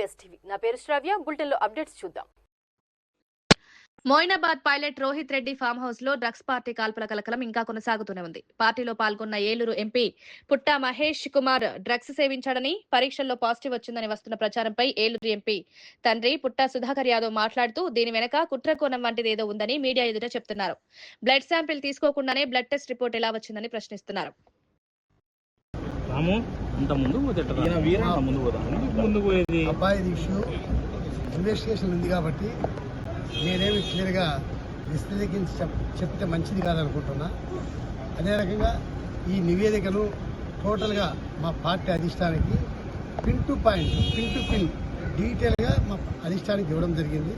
STV నా పేరు శ్రావ్య bulletin లో అప్డేట్స్ చూద్దాం. Moinabad pilot Rohit Reddy farm house లో డ్రగ్స్ పార్టీ కాల్పుల కలకలం ఇంకా కొనసాగుతూనే ఉంది. పార్టీలో పాల్గొన్న ఏలూరు ఎంపీ పుట్టా మహేష్ కుమార్ డ్రగ్స్ సేవించాడని, పరీక్షల్లో పాజిటివ్ వచ్చిందని వస్తున్న ప్రచారంపై ఏలూరు ఎంపీ తండ్రి పుట్టా సుధాకర్ యాదవ్ మాట్లాడుతూ దీని వెనక కుట్రకోణం వంటిది ఏదో ఉందని మీడియా ఎదుట చెప్తున్నారు. బ్లడ్ శాంపిల్ తీసుకోకుండానే బ్లడ్ టెస్ట్ రిపోర్ట్ ఎలా వచ్చిందని ప్రశ్నిస్తున్నారు. ఇన్వెస్టిగేషన్ ఉంది కాబట్టి నేనేమి క్లియర్గా విశ్లేషించి చెప్తే మంచిది కాదనుకుంటున్నా. అదే రకంగా ఈ నివేదికను టోటల్గా మా పార్టీ అధిష్టానానికి పిన్ టు పిన్ డీటెయిల్గా మా అధిష్టానానికి ఇవ్వడం జరిగింది.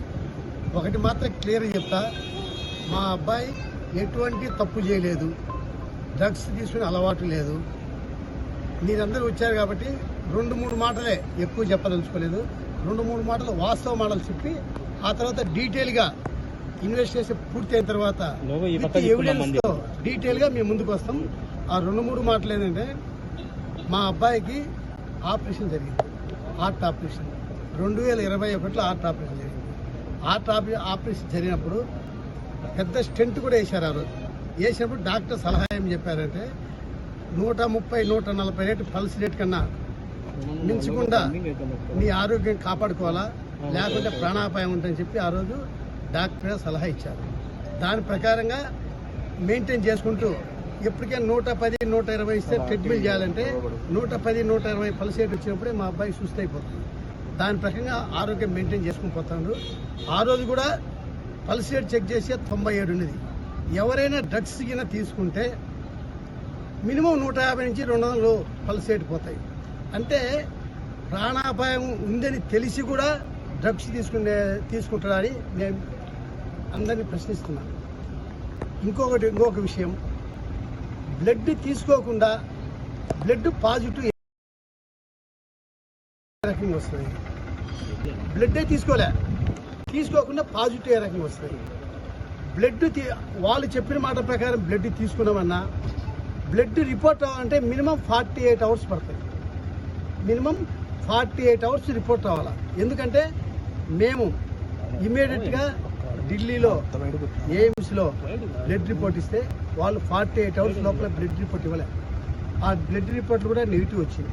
ఒకటి మాత్రం క్లియర్గా చెప్తా, మా అబ్బాయి ఎటువంటి తప్పు చేయలేదు, డ్రగ్స్ తీసుకునే అలవాటు లేదు. మీరందరూ వచ్చారు కాబట్టి 2-3 మాటలే ఎక్కువ చెప్పదలుచుకోలేదు. 2-3 మాటలు వాస్తవ మాటలు చెప్పి ఆ తర్వాత డీటెయిల్గా ఇన్వెస్టిగేషన్ పూర్తయిన తర్వాత ఎవిడెన్స్తో డీటెయిల్గా మేము ముందుకు వస్తాం. ఆ 2-3 మాటలు ఏంటంటే, మా అబ్బాయికి ఆపరేషన్ జరిగింది, హార్ట్ ఆపరేషన్ 2021లో హార్ట్ ఆపరేషన్ జరిగింది. హార్ట్ ఆపరేషన్ జరిగినప్పుడు పెద్ద స్టెంట్ కూడా వేశారు. ఆ రోజు వేసినప్పుడు డాక్టర్ సలహా ఏం చెప్పారంటే 130-140 రేటు పల్స్ రేట్ కన్నా మించకుండా నీ ఆరోగ్యం కాపాడుకోవాలా, లేకపోతే ప్రాణాపాయం ఉంటుందని చెప్పి ఆ రోజు డాక్టర్ సలహా ఇచ్చారు. దాని ప్రకారంగా మెయింటైన్ చేసుకుంటూ ఎప్పటికైనా 110-120 ఇస్తే ట్రీట్మెంట్ చేయాలంటే 110-120 పల్స్ రేట్ వచ్చినప్పుడే మా అబ్బాయి సుస్థ అయిపోతుంది. దాని ప్రకారంగా ఆరోగ్యం మెయింటైన్ చేసుకుని పోతాడు. ఆ రోజు కూడా పల్స్ రేట్ చెక్ చేసే 97 ఉన్నది. ఎవరైనా డ్రగ్స్ కింద తీసుకుంటే మినిమం 150-200 పల్స్ రేట్ పోతాయి. అంటే ప్రాణాపాయం ఉందని తెలిసి కూడా డ్రగ్స్ తీసుకుంటారని నేను అందరినీ ప్రశ్నిస్తున్నాను. ఇంకొక విషయం, బ్లడ్ తీసుకోకుండా బ్లడ్ పాజిటివ్ ఏ రకంగా వస్తుంది, బ్లడ్డే తీసుకోకుండా పాజిటివ్ ఏ రకంగా వస్తుంది. బ్లడ్ వాళ్ళు చెప్పిన మాట ప్రకారం బ్లడ్ తీసుకున్నామన్నా బ్లడ్ రిపోర్ట్ అవ్వాలంటే మినిమం 48 అవర్స్ పడుతుంది. మినిమం 48 అవర్స్ రిపోర్ట్ రావాలా. ఎందుకంటే మేము ఇమీడియట్గా ఢిల్లీలో ఎయిమ్స్లో బ్లడ్ రిపోర్ట్ ఇస్తే వాళ్ళు 48 అవర్స్ లోపల బ్లడ్ రిపోర్ట్ ఇవ్వలే. ఆ బ్లడ్ రిపోర్ట్ కూడా నెగిటివ్ వచ్చింది.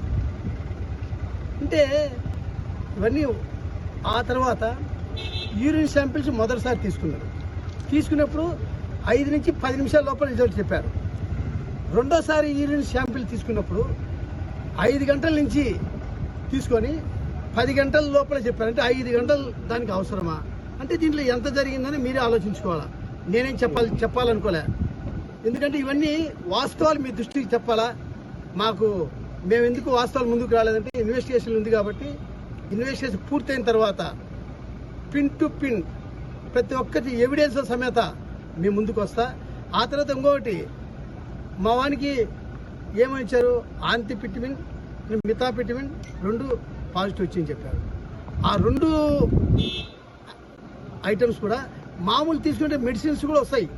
అంటే ఇవన్నీ ఆ తర్వాత యూరిన్ శాంపిల్స్ మొదటిసారి తీసుకున్నప్పుడు 5 నుంచి 10 నిమిషాల లోపల రిజల్ట్ చెప్పారు. రెండోసారి యూరిన్ శాంపిల్ తీసుకున్నప్పుడు 5 గంటల నుంచి తీసుకొని 10 గంటల లోపల చెప్పారు. అంటే 5 గంటలు దానికి అవసరమా? అంటే దీంట్లో ఎంత జరిగిందని మీరే ఆలోచించుకోవాలా. నేనేం చెప్పాలనుకోలే. ఎందుకంటే ఇవన్నీ వాస్తవాలు మీ దృష్టికి చెప్పాలా. మేము ఎందుకు వాస్తవాలు ముందుకు రాలేదంటే ఇన్వెస్టిగేషన్ ఉంది కాబట్టి ఇన్వెస్టిగేషన్ పూర్తయిన తర్వాత పిన్ టు పిన్ ప్రతి ఒక్కటి ఎవిడెన్స్ సమేత మేము ముందుకు వస్తా. ఆ తర్వాత ఇంకొకటి, మా వానికి ఏమని ఇచ్చారు, ఆంతిపిటిమిన్, మిథాపిటిమిన్ 2 పాజిటివ్ వచ్చిందని చెప్పారు. ఆ 2 ఐటమ్స్ కూడా మామూలు తీసుకుంటే మెడిసిన్స్ కూడా వస్తాయి.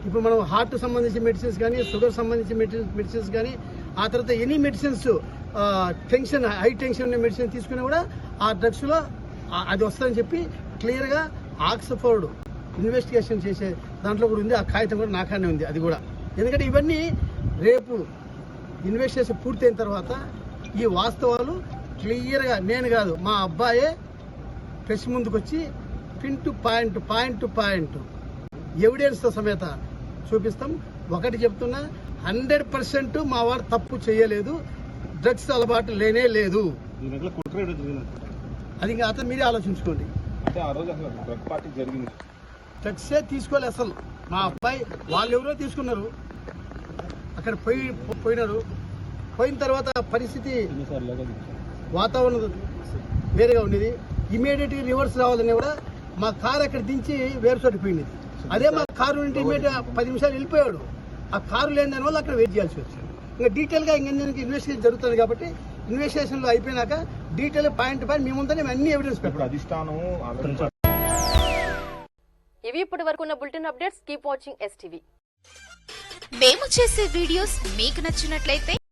ఇప్పుడు మనం హార్ట్ సంబంధించిన మెడిసిన్స్ కానీ, షుగర్ సంబంధించిన మెడిసిన్స్ కానీ, ఆ తర్వాత ఎనీ మెడిసిన్స్ హై టెన్షన్ ఉన్న మెడిసిన్ తీసుకున్నా కూడా ఆ డ్రగ్స్లో అది వస్తుందని చెప్పి క్లియర్గా ఆక్స్ఫోర్డ్ ఇన్వెస్టిగేషన్ చేసే దాంట్లో కూడా ఉంది. ఆ కాగితం కూడా నాకానే ఉంది. అది కూడా ఎందుకంటే ఇవన్నీ రేపు ఇన్వెస్టిగేషన్ పూర్తయిన తర్వాత ఈ వాస్తవాలు క్లియర్గా నేను కాదు, మా అబ్బాయే ప్రెస్ ముందుకు వచ్చి పిన్ టు పాయింట్ ఎవిడెన్స్తో సమేత చూపిస్తాం. ఒకటి చెప్తున్నా, 100% మా వాడు తప్పు చేయలేదు, డ్రగ్స్ అలవాటు లేనే లేదు. అది ఇంకా అతను మీరే ఆలోచించుకోండి. డ్రగ్సే తీసుకోలే అసలు. మా అబ్బాయి వాళ్ళు ఎవరో తీసుకున్నారు, అక్కడ పోయినారు. పోయిన తర్వాత పరిస్థితి వాతావరణం వేరేగా ఉండేది. ఇమీడియట్గా రివర్స్ రావాలని కూడా మా కారు అక్కడ దించి వేరు చోటు పోయింది. అదే మా కారు నుండి ఇమీడియట్గా 10 నిమిషాలు వెళ్ళిపోయాడు. ఆ కారు లేని దానివల్ల అక్కడ వెయిట్ చేయాల్సి వచ్చింది. ఇంకా డీటెయిల్గా ఇంక ఇన్వెస్టిగేషన్ జరుగుతుంది కాబట్టి ఇన్వెస్టిగేషన్లో అయిపోయినాక డీటెయిల్ పాయింట్ మీ ముందే అన్ని ఎవిడెన్స్ పెట్టారు. ఇవి ఇప్పటి వరకు ఉన్న bulletin updates. Keep watching STV. మేము చేసే వీడియోస్ మీకు నచ్చినట్లయితే